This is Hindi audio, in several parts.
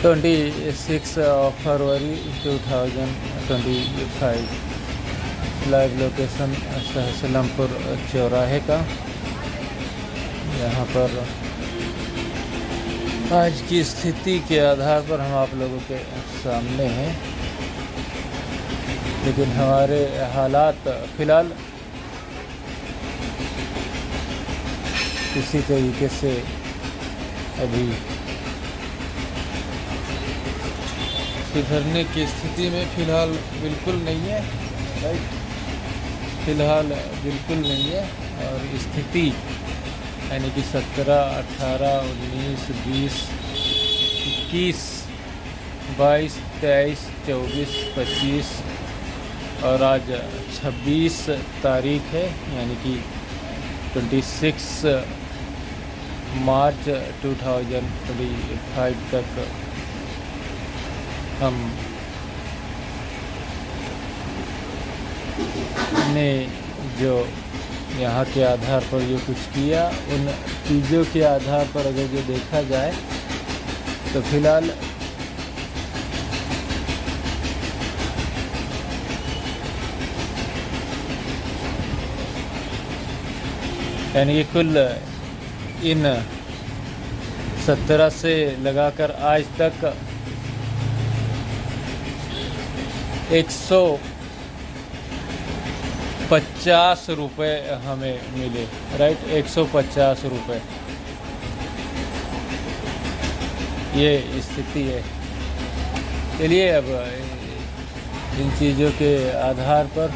26 फरवरी 2025। लाइव लोकेशन सहसलमपुर चौराहे का। यहाँ पर आज की स्थिति के आधार पर हम आप लोगों के सामने हैं, लेकिन हमारे हालात फ़िलहाल किसी तरीके से अभी सुधरने की स्थिति में फ़िलहाल बिल्कुल नहीं है। राइट, फ़िलहाल बिल्कुल नहीं है। और स्थिति यानी कि 17, 18, 19, 20, 21, 22, 23, 24, 25 और आज 26 तारीख है, यानी कि 26 मार्च 2025 तक हमने जो यहाँ के आधार पर जो कुछ किया, उन चीज़ों के आधार पर अगर जो देखा जाए तो फ़िलहाल यानी कि कुल इन 17 से लगाकर आज तक 150 रुपये हमें मिले। राइट, 150 रुपये ये स्थिति है। चलिए अब इन चीज़ों के आधार पर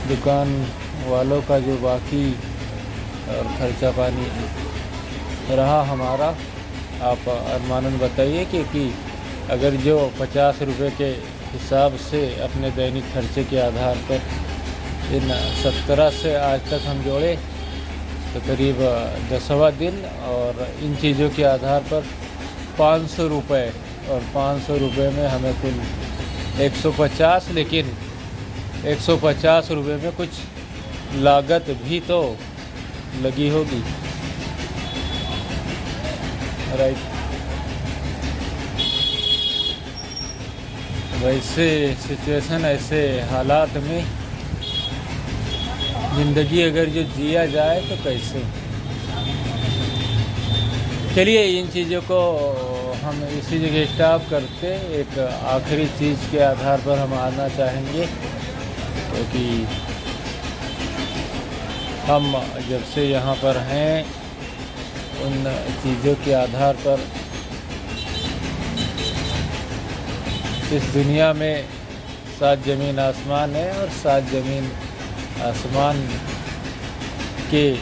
दुकान वालों का जो बाकी और खर्चा पानी रहा हमारा, आप अनुमानन बताइए कि अगर जो 50 रुपये के हिसाब से अपने दैनिक खर्चे के आधार पर इन 17 से आज तक हम जोड़े तो करीब 10वां दिन, और इन चीज़ों के आधार पर 500 रुपये, और 500 रुपये में हमें कुल 150, लेकिन 150 रुपये में कुछ लागत भी तो लगी होगी। राइट, वैसे सिचुएशन, ऐसे हालात में ज़िंदगी अगर जो जिया जाए तो कैसे। चलिए इन चीज़ों को हम इसी जगह स्टॉप करते एक आखिरी चीज़ के आधार पर हम आना चाहेंगे, क्योंकि हम जब से यहाँ पर हैं उन चीज़ों के आधार पर इस दुनिया में 7 ज़मीन आसमान है, और 7 ज़मीन आसमान के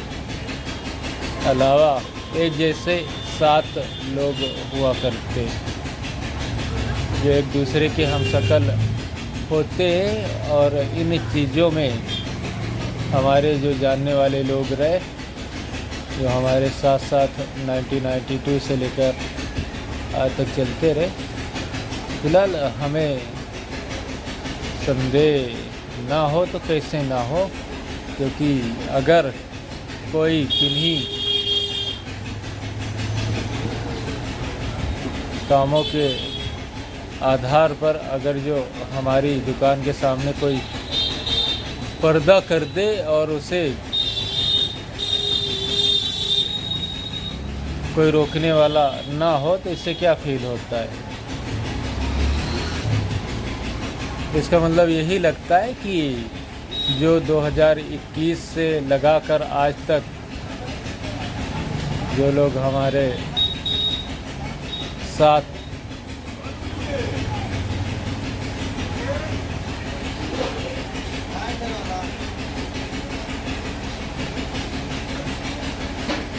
अलावा एक जैसे 7 लोग हुआ करते जो एक दूसरे के हमशक्ल होते हैं। और इन चीज़ों में हमारे जो जानने वाले लोग रहे, जो हमारे साथ साथ 1992 से लेकर आज तक चलते रहे। फ़िलहाल हमें संदेह ना हो तो कैसे ना हो, क्योंकि अगर कोई किन्हीं कामों के आधार पर अगर जो हमारी दुकान के सामने कोई पर्दा कर दे और उसे कोई रोकने वाला ना हो, तो इससे क्या फील होता है। इसका मतलब यही लगता है कि जो 2021 से लगाकर आज तक जो लोग हमारे साथ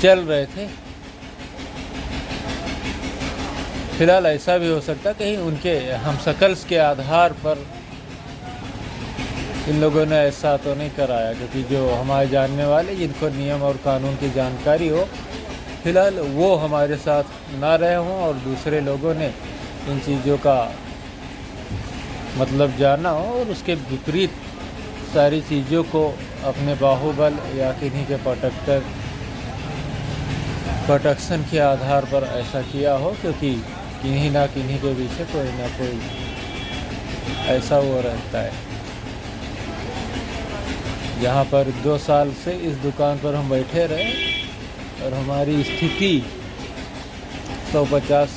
चल रहे थे, फिलहाल ऐसा भी हो सकता है कहीं उनके हमशक्ल्स के आधार पर इन लोगों ने ऐसा तो नहीं कराया, क्योंकि जो हमारे जानने वाले जिनको नियम और कानून की जानकारी हो, फिलहाल वो हमारे साथ ना रहे हों और दूसरे लोगों ने इन चीज़ों का मतलब जाना हो और उसके विपरीत सारी चीज़ों को अपने बाहुबल या किन्हीं के प्रोटेक्टर प्रोटेक्शन के आधार पर ऐसा किया हो, क्योंकि किन्हीं ना किन्हीं के पीछे कोई ना कोई ऐसा वो रहता है। जहाँ पर 2 साल से इस दुकान पर हम बैठे रहे और हमारी स्थिति 150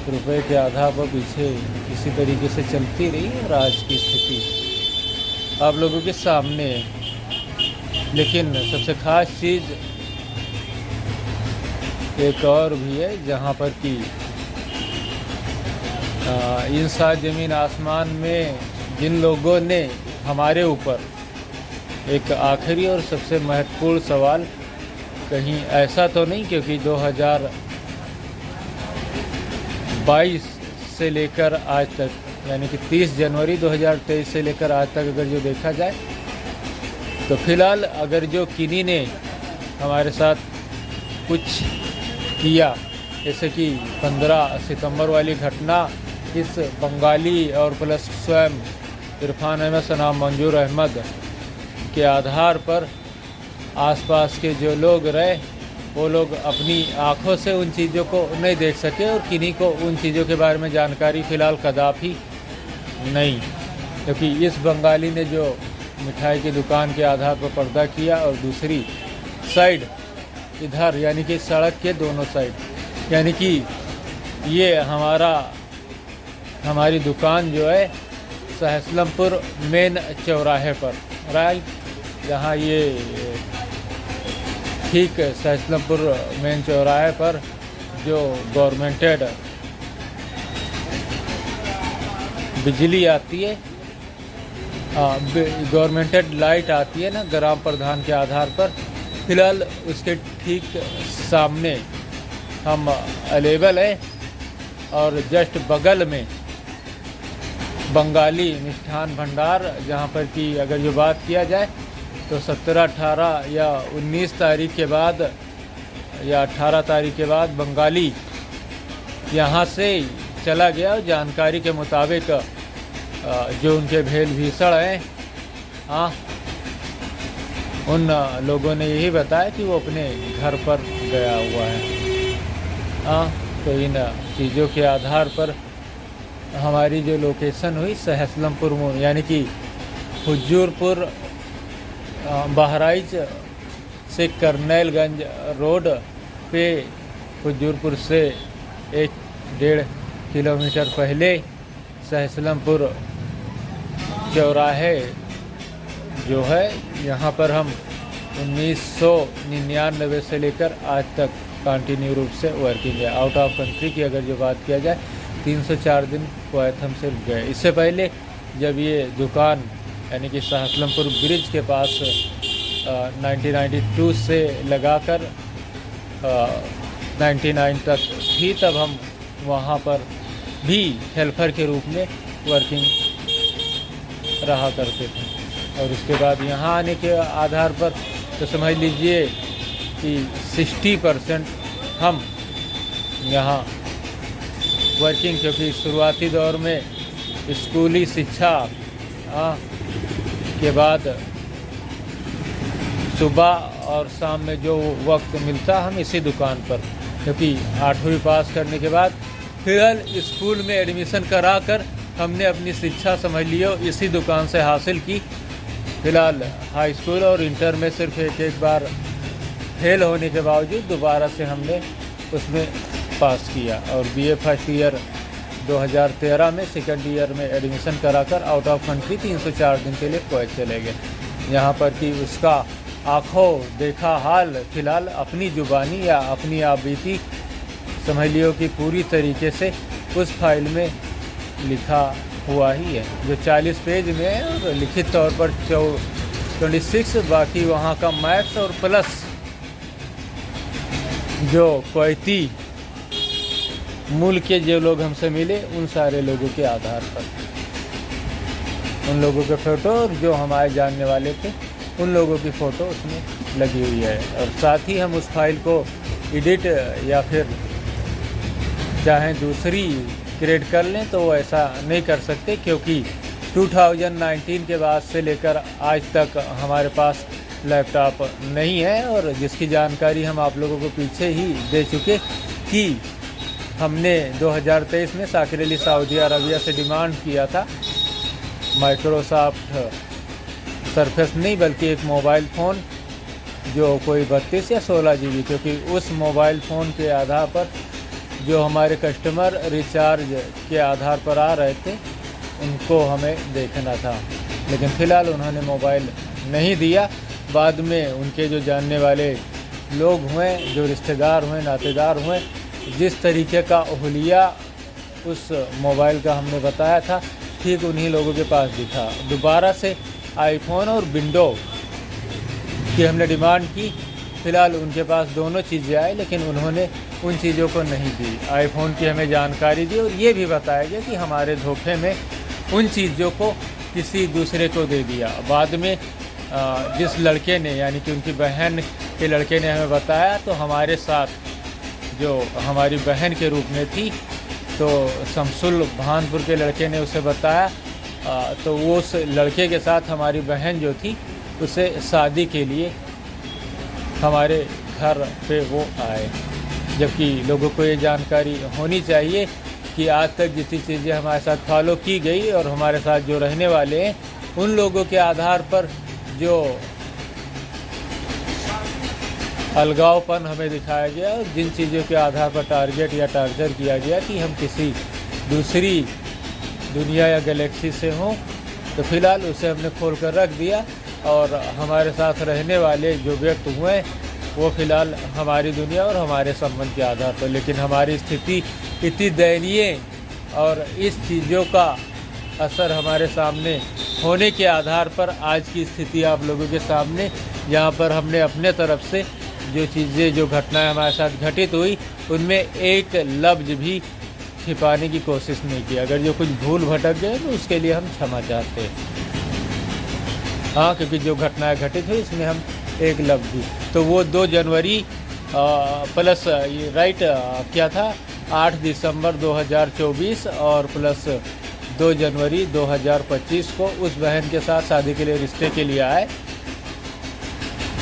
रुपये के आधार पर पीछे किसी तरीके से चलती रही, और आज की स्थिति आप लोगों के सामने है। लेकिन सबसे ख़ास चीज़ एक और भी है, जहाँ पर कि इंसान ज़मीन आसमान में जिन लोगों ने हमारे ऊपर एक आखिरी और सबसे महत्वपूर्ण सवाल, कहीं ऐसा तो नहीं क्योंकि 2022 से लेकर आज तक, यानी कि 30 जनवरी 2023 से लेकर आज तक अगर जो देखा जाए तो फ़िलहाल अगर जो किन्हीं ने हमारे साथ कुछ किया, जैसे कि 15 सितंबर वाली घटना, इस बंगाली और प्लस स्वयं इरफान अहमद सनाम मंजूर अहमद के आधार पर आसपास के जो लोग रहे वो लोग अपनी आँखों से उन चीज़ों को नहीं देख सके, और किन्हीं को उन चीज़ों के बारे में जानकारी फ़िलहाल कदापि नहीं, क्योंकि इस बंगाली ने जो मिठाई की दुकान के आधार पर पर्दा किया, और दूसरी साइड इधर यानी कि सड़क के दोनों साइड, यानी कि ये हमारी दुकान जो है सहसलमपुर मेन चौराहे पर, राइट, जहाँ ये ठीक सहसलमपुर मेन चौराहे पर जो गवर्नमेंटेड बिजली आती है, गवर्नमेंटेड लाइट आती है ना ग्राम प्रधान के आधार पर, फ़िलहाल उसके ठीक सामने हम अवेलेबल है। और जस्ट बगल में बंगाली मिष्ठान भंडार, जहाँ पर कि अगर जो बात किया जाए तो 17, 18 या 19 तारीख के बाद या 18 तारीख के बाद बंगाली यहाँ से चला गया। जानकारी के मुताबिक जो उनके भेल भीषण हैं, हाँ, उन लोगों ने यही बताया कि वो अपने घर पर गया हुआ है। हाँ, तो इन चीज़ों के आधार पर हमारी जो लोकेशन हुई सहसलमपुर मोड़, यानी कि हुजूरपुर बहराइच से करनैलगंज रोड पे, हुजूरपुर से 1-1.5 किलोमीटर पहले सहसलमपुर चौराहे जो है, यहाँ पर हम 1999 से लेकर आज तक कंटिन्यू रूप से वर्किंग है। आउट ऑफ कंट्री की अगर जो बात किया जाए 304 दिन कुवैत हम सिर्फ गए। इससे पहले जब ये दुकान यानी कि सहसलमपुर ब्रिज के पास 1992 से लगाकर 99 तक थी, तब हम वहाँ पर भी हेल्पर के रूप में वर्किंग रहा करते थे। और उसके बाद यहाँ आने के आधार पर तो समझ लीजिए कि 60% हम यहाँ वर्किंग, क्योंकि शुरुआती दौर में स्कूली शिक्षा के बाद सुबह और शाम में जो वक्त मिलता हम इसी दुकान पर, क्योंकि 8वीं पास करने के बाद फिर स्कूल में एडमिशन कराकर हमने अपनी शिक्षा समझ लियो इसी दुकान से हासिल की। फ़िलहाल हाई स्कूल और इंटर में सिर्फ एक बार फेल होने के बावजूद दोबारा से हमने उसमें पास किया, और बीए फर्स्ट ईयर 2013 में सेकंड ईयर में एडमिशन कराकर आउट ऑफ कंट्री 304 दिन के लिए कुवैत चले गए। यहाँ पर कि उसका आँखों देखा हाल फ़िलहाल अपनी ज़ुबानी या अपनी आप बीती समझ लियो कि पूरी तरीके से उस फाइल में लिखा हुआ ही है, जो 40 पेज में है, और लिखित तौर पर 26, बाकी वहाँ का मैथ्स और प्लस जो कुवैती मूल के जो लोग हमसे मिले उन सारे लोगों के आधार पर, उन लोगों के फ़ोटो और जो हमारे जानने वाले थे उन लोगों की फ़ोटो उसमें लगी हुई है। और साथ ही हम उस फाइल को एडिट या फिर चाहें दूसरी क्रिएट कर लें तो वो ऐसा नहीं कर सकते, क्योंकि 2019 के बाद से लेकर आज तक हमारे पास लैपटॉप नहीं है, और जिसकी जानकारी हम आप लोगों को पीछे ही दे चुके कि हमने 2023 में शाकिर अली सऊदी अरबिया से डिमांड किया था माइक्रोसॉफ्ट सरफेस नहीं बल्कि एक मोबाइल फ़ोन जो कोई 32 या 16 GB, क्योंकि उस मोबाइल फ़ोन के आधार पर जो हमारे कस्टमर रिचार्ज के आधार पर आ रहे थे उनको हमें देखना था। लेकिन फ़िलहाल उन्होंने मोबाइल नहीं दिया। बाद में उनके जो जानने वाले लोग हुए, जो रिश्तेदार हुए, नातेदार हुए, जिस तरीके का हुलिया उस मोबाइल का हमने बताया था ठीक उन्हीं लोगों के पास दिखा। दोबारा से आईफोन और विंडो की हमने डिमांड की। फ़िलहाल उनके पास दोनों चीज़ें आई, लेकिन उन्होंने उन चीज़ों को नहीं दी। आईफोन की हमें जानकारी दी और ये भी बताया गया कि हमारे धोखे में उन चीज़ों को किसी दूसरे को दे दिया। बाद में जिस लड़के ने, यानी कि उनकी बहन के लड़के ने हमें बताया, तो हमारे साथ जो हमारी बहन के रूप में थी, तो शमसुल भानपुर के लड़के ने उसे बताया, तो वो उस लड़के के साथ हमारी बहन जो थी उसे शादी के लिए हमारे घर पे वो आए। जबकि लोगों को ये जानकारी होनी चाहिए कि आज तक जितनी चीज़ें हमारे साथ फॉलो की गई और हमारे साथ जो रहने वाले हैं उन लोगों के आधार पर जो अलगावपन हमें दिखाया गया और जिन चीज़ों के आधार पर टारगेट या टार्चर किया गया कि हम किसी दूसरी दुनिया या गैलेक्सी से हों, तो फ़िलहाल उसे हमने खोल कर रख दिया। और हमारे साथ रहने वाले जो व्यक्ति हुए वो फ़िलहाल हमारी दुनिया और हमारे संबंध के आधार पर। लेकिन हमारी स्थिति इतनी दयनीय और इस चीज़ों का असर हमारे सामने होने के आधार पर आज की स्थिति आप लोगों के सामने, यहाँ पर हमने अपने तरफ से जो चीज़ें, जो घटनाएं हमारे साथ घटित हुई उनमें एक लफ्ज़ भी छिपाने की कोशिश नहीं की। अगर जो कुछ भूल भटक गए तो उसके लिए हम क्षमा चाहते हैं। हाँ, क्योंकि जो घटनाएं घटित हुई इसमें हम एक लफ्ज़ भी, तो वो 2 जनवरी प्लस ये राइट क्या था 8 दिसंबर 2024 और प्लस 2 जनवरी 2025 को उस बहन के साथ शादी के लिए, रिश्ते के लिए आए।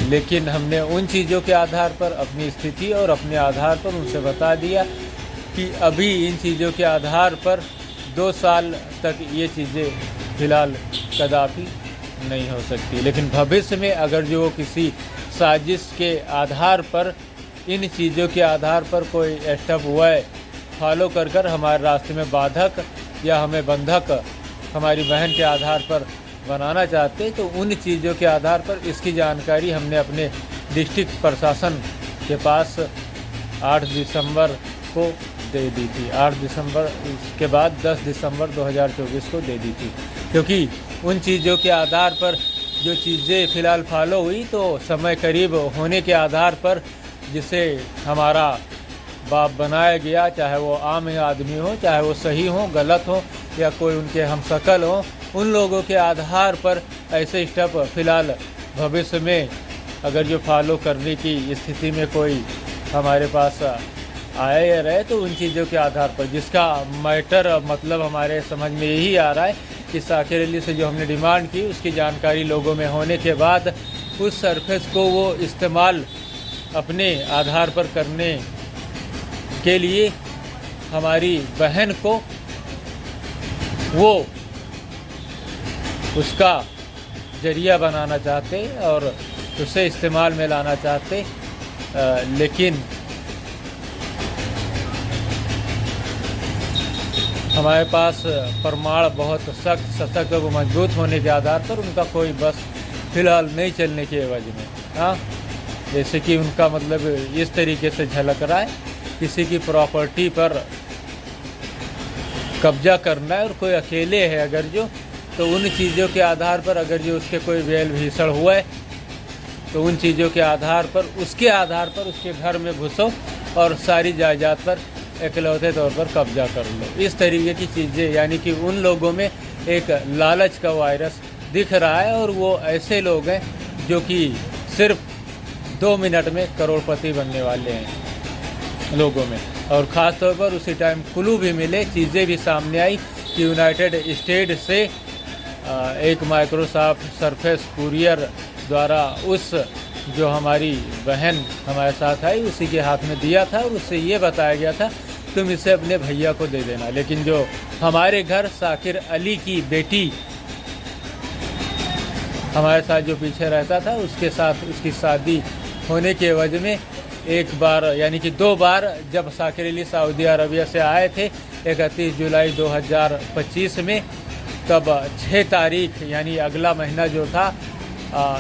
लेकिन हमने उन चीज़ों के आधार पर, अपनी स्थिति और अपने आधार पर उनसे बता दिया कि अभी इन चीज़ों के आधार पर 2 साल तक ये चीज़ें फ़िलहाल कदापि नहीं हो सकती। लेकिन भविष्य में अगर जो किसी साजिश के आधार पर, इन चीज़ों के आधार पर कोई स्टेप हुआ है फॉलो कर कर हमारे रास्ते में बाधक या हमें बंधक हमारी बहन के आधार पर बनाना चाहते, तो उन चीज़ों के आधार पर इसकी जानकारी हमने अपने डिस्ट्रिक्ट प्रशासन के पास 8 दिसंबर को दे दी थी। 8 दिसंबर के बाद 10 दिसंबर 2024 को दे दी थी, क्योंकि उन चीज़ों के आधार पर जो चीज़ें फ़िलहाल फॉलो हुई, तो समय करीब होने के आधार पर जिसे हमारा बाप बनाया गया, चाहे वो आम आदमी हो, चाहे वो सही हो, गलत हो, या कोई उनके हमशक्ल हो, उन लोगों के आधार पर ऐसे स्टेप फ़िलहाल भविष्य में अगर जो फॉलो करने की स्थिति में कोई हमारे पास आए या रहे, तो उन चीज़ों के आधार पर, जिसका मैटर मतलब हमारे समझ में यही आ रहा है कि शाकिर अली से जो हमने डिमांड की उसकी जानकारी लोगों में होने के बाद उस सरफेस को वो इस्तेमाल अपने आधार पर करने के लिए हमारी बहन को वो उसका जरिया बनाना चाहते और उसे इस्तेमाल में लाना चाहते। लेकिन हमारे पास प्रमाण बहुत सख्त सशक्त व मजबूत होने के आधार पर उनका कोई बस फ़िलहाल नहीं चलने की एवज में, हाँ, जैसे कि उनका मतलब इस तरीके से झलक रहा है, किसी की प्रॉपर्टी पर कब्जा करना है और कोई अकेले है अगर जो, तो उन चीज़ों के आधार पर अगर जो उसके कोई वेल भीषण हुआ है, तो उन चीज़ों के आधार पर, उसके आधार पर उसके घर में घुसो और सारी जायदाद पर इकलौते तौर पर कब्जा कर लो। इस तरीके की चीज़ें, यानी कि उन लोगों में एक लालच का वायरस दिख रहा है और वो ऐसे लोग हैं जो कि सिर्फ 2 मिनट में करोड़पति बनने वाले हैं लोगों में। और ख़ास तौर पर उसी टाइम क्लू भी मिले, चीज़ें भी सामने आई कि यूनाइटेड स्टेट से एक माइक्रोसॉफ्ट सरफेस कुरियर द्वारा उस जो हमारी बहन हमारे साथ आई उसी के हाथ में दिया था और उससे ये बताया गया था तुम इसे अपने भैया को दे देना। लेकिन जो हमारे घर साकिर अली की बेटी हमारे साथ जो पीछे रहता था उसके साथ उसकी शादी होने के वजह में एक बार यानी कि 2 बार जब साकिर अली सऊदी अरबिया से आए थे 31 जुलाई 2025 में, तब 6 तारीख यानी अगला महीना जो था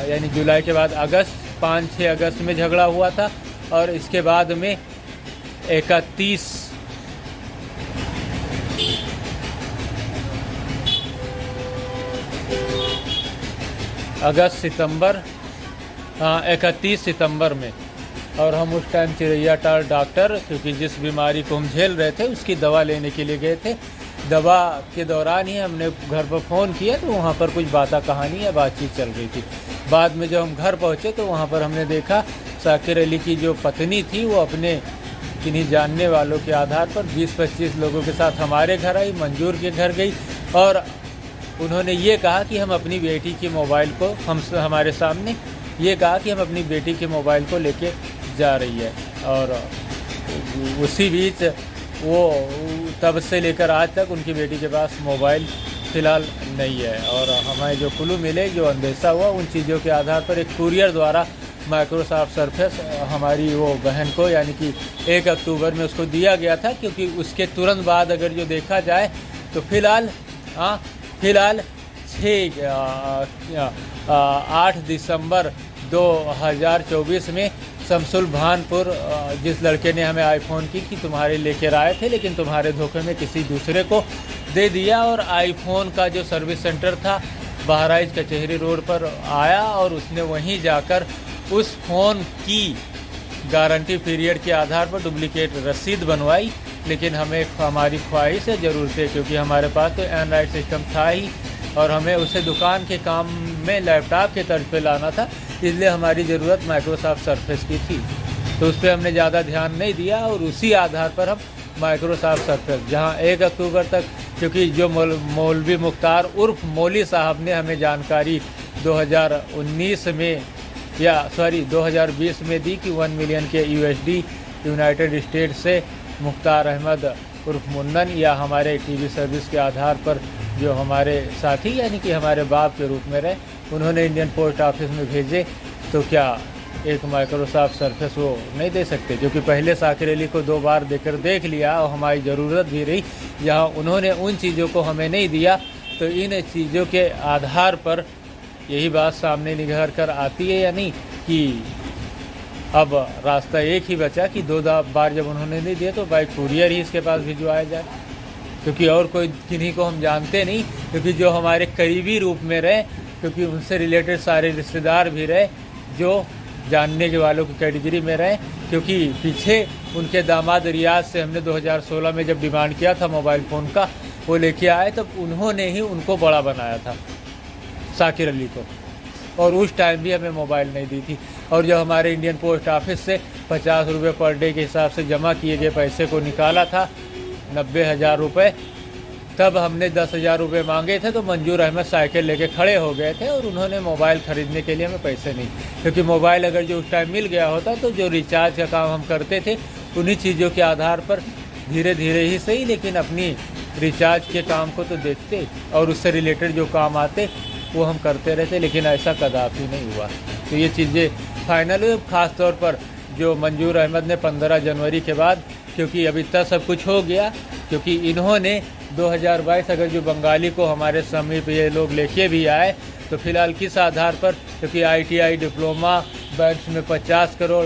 यानी जुलाई के बाद अगस्त 5-6 अगस्त में झगड़ा हुआ था और इसके बाद में 31 सितंबर में। और हम उस टाइम चिरैया टाल डॉक्टर क्योंकि जिस बीमारी को हम झेल रहे थे उसकी दवा लेने के लिए गए थे। दवा के दौरान ही हमने घर पर फ़ोन किया तो वहाँ पर कुछ कहानी या बातचीत चल रही थी। बाद में जब हम घर पहुँचे तो वहाँ पर हमने देखा साकिर अली की जो पत्नी थी वो अपने किन्हीं जानने वालों के आधार पर 20-25 लोगों के साथ हमारे घर आई, मंजूर के घर गई और उन्होंने ये कहा कि हम अपनी बेटी के मोबाइल को हमारे सामने ये कहा कि हम अपनी बेटी के मोबाइल को लेके जा रही है। और उसी बीच वो तब से लेकर आज तक उनकी बेटी के पास मोबाइल फ़िलहाल नहीं है। और हमें जो क्लू मिले, जो अंदेशा हुआ, उन चीज़ों के आधार पर एक कुरियर द्वारा माइक्रोसॉफ्ट सरफेस हमारी वो बहन को यानी कि 1 अक्टूबर में उसको दिया गया था, क्योंकि उसके तुरंत बाद अगर जो देखा जाए तो फ़िलहाल 8 दिसंबर 2024 में शमसुल भानपुर जिस लड़के ने हमें आईफ़ोन की कि तुम्हारे लेकर आए थे लेकिन तुम्हारे धोखे में किसी दूसरे को दे दिया, और आईफ़ोन का जो सर्विस सेंटर था बहराइच कचहरी रोड पर आया और उसने वहीं जाकर उस फ़ोन की गारंटी पीरियड के आधार पर डुप्लीकेट रसीद बनवाई। लेकिन हमें हमारी ख्वाहिश है, ज़रूरत है, क्योंकि हमारे पास तो एंड्रॉयड सिस्टम था ही और हमें उसे दुकान के काम में लैपटॉप के तर्ज पे लाना था, इसलिए हमारी ज़रूरत माइक्रोसॉफ्ट सरफेस की थी। तो उस पर हमने ज़्यादा ध्यान नहीं दिया और उसी आधार पर हम माइक्रोसॉफ्ट सरफेस जहां 1 अक्टूबर तक, क्योंकि जो मौलवी मुख्तार उर्फ मौली साहब ने हमें जानकारी 2020 में दी कि 1 मिलियन के USD यूनाइटेड स्टेट से मुख्तार अहमद उर्फ मुन्नन या हमारे टीवी सर्विस के आधार पर जो हमारे साथी यानी कि हमारे बाप के रूप में रहे, उन्होंने इंडियन पोस्ट ऑफिस में भेजे, तो क्या एक माइक्रोसॉफ्ट सरफेस वो नहीं दे सकते? क्योंकि पहले साकिर अली को 2 बार देख लिया और हमारी ज़रूरत भी रही, जहाँ उन्होंने उन चीज़ों को हमें नहीं दिया। तो इन चीज़ों के आधार पर यही बात सामने निखर कर आती है या नहीं कि अब रास्ता एक ही बचा कि 2 बार जब उन्होंने नहीं दिया तो बाई कुरियर ही इसके पास भिजवाया जाए, क्योंकि और कोई किन्हीं को हम जानते नहीं, क्योंकि जो हमारे करीबी रूप में रहे, क्योंकि उनसे रिलेटेड सारे रिश्तेदार भी रहे जो जानने के वालों की कैटेगरी में रहे, क्योंकि पीछे उनके दामाद रियाज से हमने 2016 में जब डिमांड किया था मोबाइल फ़ोन का, वो लेके आए तब उन्होंने ही उनको बड़ा बनाया था साकिर अली को, और उस टाइम भी हमें मोबाइल नहीं दी थी। और जब हमारे इंडियन पोस्ट ऑफिस से 50 रुपये पर डे के हिसाब से जमा किए गए पैसे को निकाला था 90,000 रुपये, तब हमने 10,000 रुपये मांगे थे तो मंजूर अहमद साइकिल लेके खड़े हो गए थे और उन्होंने मोबाइल ख़रीदने के लिए हमें पैसे नहीं, क्योंकि मोबाइल अगर जो उस टाइम मिल गया होता तो जो रिचार्ज का काम हम करते थे उन्हीं चीज़ों के आधार पर धीरे धीरे ही सही, लेकिन अपनी रिचार्ज के काम को तो देखते और उससे रिलेटेड जो काम आते वो हम करते रहते, लेकिन ऐसा कदापि नहीं हुआ। तो ये चीज़ें फाइनल हुई, ख़ास तौर पर जो मंजूर अहमद ने 15 जनवरी के बाद, क्योंकि अब इतना सब कुछ हो गया, क्योंकि इन्होंने 2022 अगर जो बंगाली को हमारे समीप ये लोग लेके भी आए तो फिलहाल किस आधार पर, क्योंकि ITI डिप्लोमा बैंक में 50 करोड़,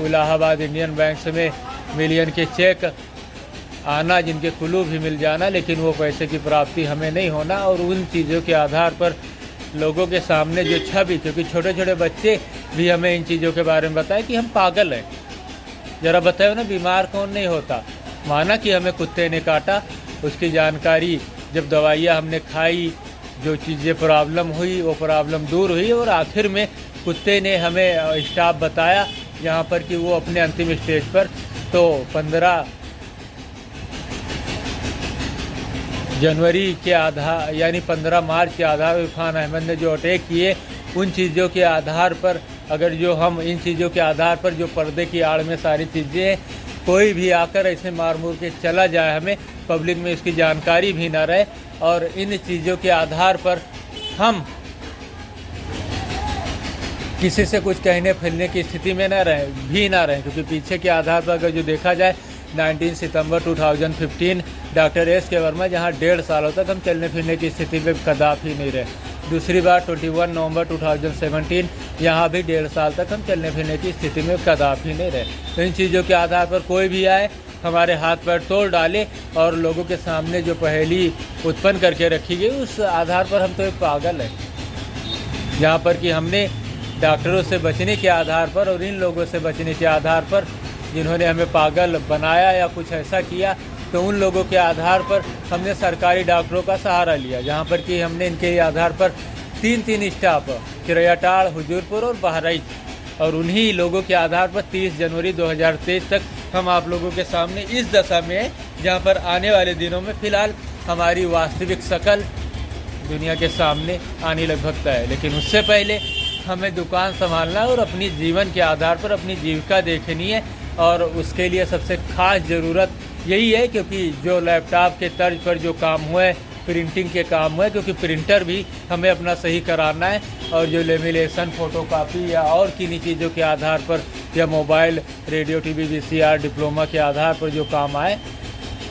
इलाहाबाद इंडियन बैंक में मिलियन के चेक आना, जिनके कुल्लू भी मिल जाना, लेकिन वो पैसे की प्राप्ति हमें नहीं होना, और उन चीज़ों के आधार पर लोगों के सामने जो छवि, क्योंकि छोटे छोटे बच्चे भी हमें इन चीज़ों के बारे में बताएं कि हम पागल हैं, ज़रा बताओ ना, बीमार कौन नहीं होता, माना कि हमें कुत्ते ने काटा, उसकी जानकारी जब दवाइयाँ हमने खाई, जो चीज़ें प्रॉब्लम हुई वो प्रॉब्लम दूर हुई, और आखिर में कुत्ते ने हमें स्टाफ बताया यहाँ पर कि वो अपने अंतिम स्टेज पर, तो 15 जनवरी के आधार यानी 15 मार्च के आधार इरफान अहमद ने जो अटैक किए उन चीज़ों के आधार पर, अगर जो हम इन चीज़ों के आधार पर जो पर्दे की आड़ में सारी चीज़ें हैं, कोई भी आकर ऐसे मार मूर के चला जाए, हमें पब्लिक में इसकी जानकारी भी ना रहे, और इन चीज़ों के आधार पर हम किसी से कुछ कहने फैलने की स्थिति में ना रहें, क्योंकि पीछे के आधार पर अगर जो देखा जाए 19 सितंबर 2015 डॉक्टर एस के वर्मा जहां 1.5 सालों तक हम चलने फिरने की स्थिति में कदापि नहीं रहे। दूसरी बार 21 नवंबर 2017 यहाँ भी 1.5 साल तक हम चलने फिरने की स्थिति में कदापि नहीं रहे। तो इन चीज़ों के आधार पर कोई भी आए, हमारे हाथ पैर तोड़ डाले और लोगों के सामने जो पहेली उत्पन्न करके रखी गई, उस आधार पर हम तो एक पागल है। जहाँ पर कि हमने डॉक्टरों से बचने के आधार पर और इन लोगों से बचने के आधार पर जिन्होंने हमें पागल बनाया या कुछ ऐसा किया, तो उन लोगों के आधार पर हमने सरकारी डॉक्टरों का सहारा लिया, जहाँ पर कि हमने इनके आधार पर 3 स्टाफ चिरैयाटाड़, हुजूरपुर और बहराइच, और उन्हीं लोगों के आधार पर 30 जनवरी 2023 तक हम आप लोगों के सामने इस दशा में हैं, जहाँ पर आने वाले दिनों में फ़िलहाल हमारी वास्तविक शक्ल दुनिया के सामने आने लगभग है। लेकिन उससे पहले हमें दुकान संभालना और अपनी जीवन के आधार पर अपनी जीविका देखनी है, और उसके लिए सबसे खास ज़रूरत यही है, क्योंकि जो लैपटॉप के तर्ज पर जो काम हुआ है, प्रिंटिंग के काम हुआ है, क्योंकि प्रिंटर भी हमें अपना सही कराना है, और जो लेमिनेशन, फोटोकॉपी या और किन्हीं चीज़ों के आधार पर, या mobile, radio, TV, VCR, diploma के आधार पर जो काम आए,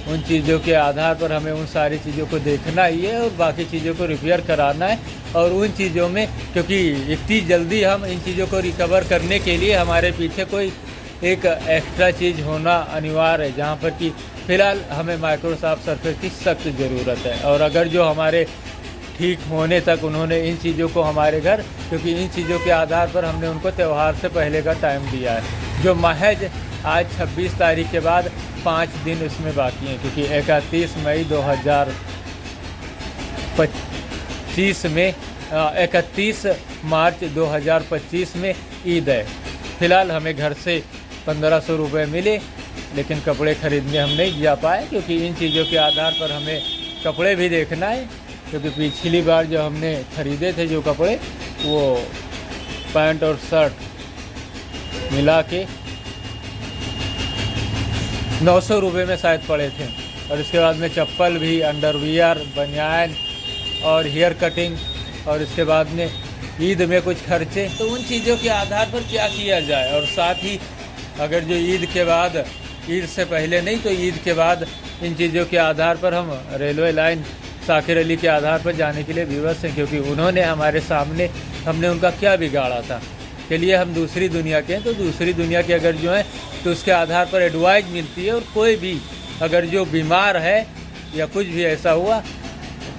उन चीज़ों के आधार पर हमें उन सारी चीज़ों को देखना ही है और बाकी चीज़ों को रिपेयर कराना है। और उन चीज़ों में, क्योंकि इतनी जल्दी हम इन चीज़ों को रिकवर करने के लिए हमारे पीछे कोई एक एक्स्ट्रा चीज़ होना अनिवार्य है, जहाँ पर कि फ़िलहाल हमें माइक्रोसॉफ्ट सर्फेस की सख्त ज़रूरत है। और अगर जो हमारे ठीक होने तक उन्होंने इन चीज़ों को हमारे घर, क्योंकि इन चीज़ों के आधार पर हमने उनको त्यौहार से पहले का टाइम दिया है, जो महज आज 26 तारीख के बाद 5 दिन उसमें बाकी हैं, क्योंकि 31 मई 2025 में 31 मार्च 2025 में ईद है। फ़िलहाल हमें घर से 1500 रुपये मिले, लेकिन कपड़े ख़रीदने हम नहीं जा पाए, क्योंकि इन चीज़ों के आधार पर हमें कपड़े भी देखना है। क्योंकि पिछली बार जो हमने ख़रीदे थे जो कपड़े, वो पैंट और शर्ट मिला के 900 रुपये में शायद पड़े थे, और इसके बाद में चप्पल भी, अंडरवियर, बनियान और हेयर कटिंग, और इसके बाद में ईद में कुछ खर्चे। तो उन चीज़ों के आधार पर क्या किया जाए, और साथ ही अगर जो ईद के बाद, ईद से पहले नहीं तो ईद के बाद इन चीज़ों के आधार पर हम रेलवे लाइन शाकिर अली के आधार पर जाने के लिए विवश हैं, क्योंकि उन्होंने हमारे सामने, हमने उनका क्या बिगाड़ा था, के लिए हम दूसरी दुनिया के हैं। तो दूसरी दुनिया के अगर जो है तो उसके आधार पर एडवाइस मिलती है, और कोई भी अगर जो बीमार है या कुछ भी ऐसा हुआ,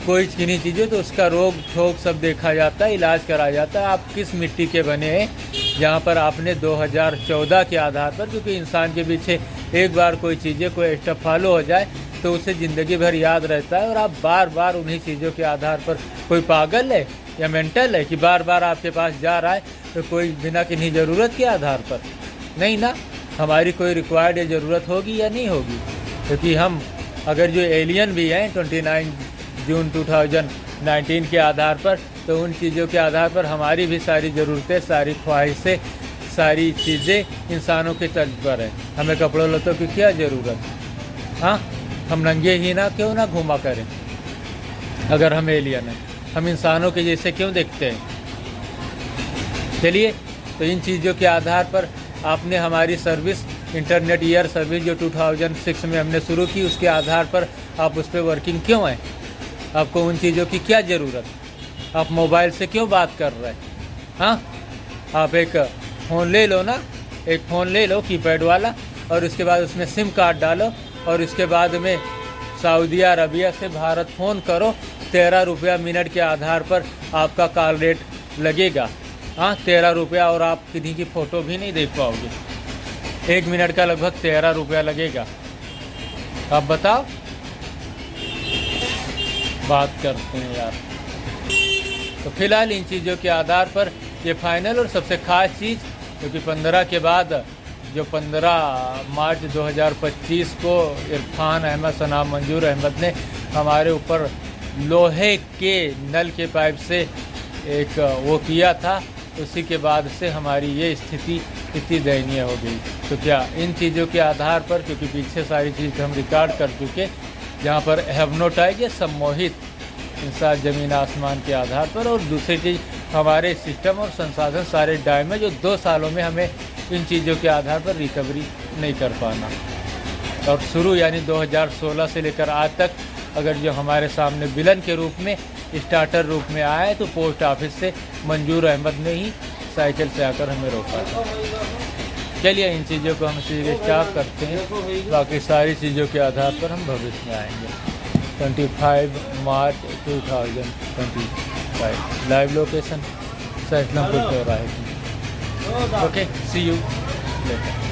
कोई किन्हीं चीज़ें, तो उसका रोग ठोक सब देखा जाता है, इलाज कराया जाता है। आप किस मिट्टी के बने हैं, जहाँ पर आपने 2014 के आधार पर, क्योंकि इंसान के पीछे एक बार कोई चीज़ें, कोई एक्स्ट्रा फॉलो हो जाए तो उसे ज़िंदगी भर याद रहता है, और आप बार बार उन्हीं चीज़ों के आधार पर, कोई पागल है या मेंटल है कि बार बार आपके पास जा रहा है, तो कोई बिना किन्हीं ज़रूरत के आधार पर नहीं ना। हमारी कोई रिक्वायर्ड या ज़रूरत होगी या नहीं होगी, क्योंकि हम अगर जो एलियन भी हैं 29 जून 2019 के आधार पर, तो उन चीज़ों के आधार पर हमारी भी सारी ज़रूरतें, सारी ख्वाहिशें, सारी चीज़ें इंसानों के तर्ज पर हैं। हमें कपड़ों लत्तों की क्या ज़रूरत, हाँ, हम नंगे ही ना क्यों ना घूमा करें। अगर हम एलियन हैं, हम इंसानों के जैसे क्यों देखते हैं। चलिए, तो इन चीज़ों के आधार पर आपने हमारी सर्विस, इंटरनेट ईयर सर्विस जो 2006 में हमने शुरू की, उसके आधार पर आप उस पर वर्किंग क्यों हैं। आपको उन चीज़ों की क्या ज़रूरत, आप मोबाइल से क्यों बात कर रहे हैं। हाँ, आप एक फ़ोन ले लो ना, एक फ़ोन ले लो कीपैड वाला, और उसके बाद उसमें सिम कार्ड डालो, और उसके बाद में सऊदी अरबिया से भारत फ़ोन करो। 13 रुपया मिनट के आधार पर आपका कॉल रेट लगेगा। हाँ, 13 रुपया, और आप किसी की फ़ोटो भी नहीं देख पाओगे। 1 मिनट का लगभग 13 रुपया लगेगा। आप बताओ, बात करते हैं यार। तो फिलहाल इन चीज़ों के आधार पर ये फाइनल और सबसे ख़ास चीज़, क्योंकि 15 के बाद, जो 15 मार्च 2025 को इरफान अहमद सना मंजूर अहमद ने हमारे ऊपर लोहे के नल के पाइप से एक वो किया था, उसी के बाद से हमारी ये स्थिति इतनी दयनीय हो गई। तो क्या इन चीज़ों के आधार पर, क्योंकि पीछे सारी चीज़ हम रिकॉर्ड कर चुके, जहाँ पर हैवनोटाइज या सम्मोहित इंसान ज़मीन आसमान के आधार पर, और दूसरी चीज़ हमारे सिस्टम और संसाधन सारे डैमेज, जो 2 सालों में हमें इन चीज़ों के आधार पर रिकवरी नहीं कर पाना। और शुरू यानी 2016 से लेकर आज तक अगर जो हमारे सामने विलन के रूप में, स्टार्टर रूप में आया है, तो पोस्ट ऑफिस से मंजूर अहमद ने ही साइकिल से आकर हमें रोका था। चलिए इन चीज़ों को हम सीरियस स्टाफ करते हैं, बाकी सारी चीज़ों के आधार पर हम भविष्य में आएंगे। 25 मार्च 2025 लाइव लोकेशन सैसलमपुर चौराहे की। Okay, see you letter.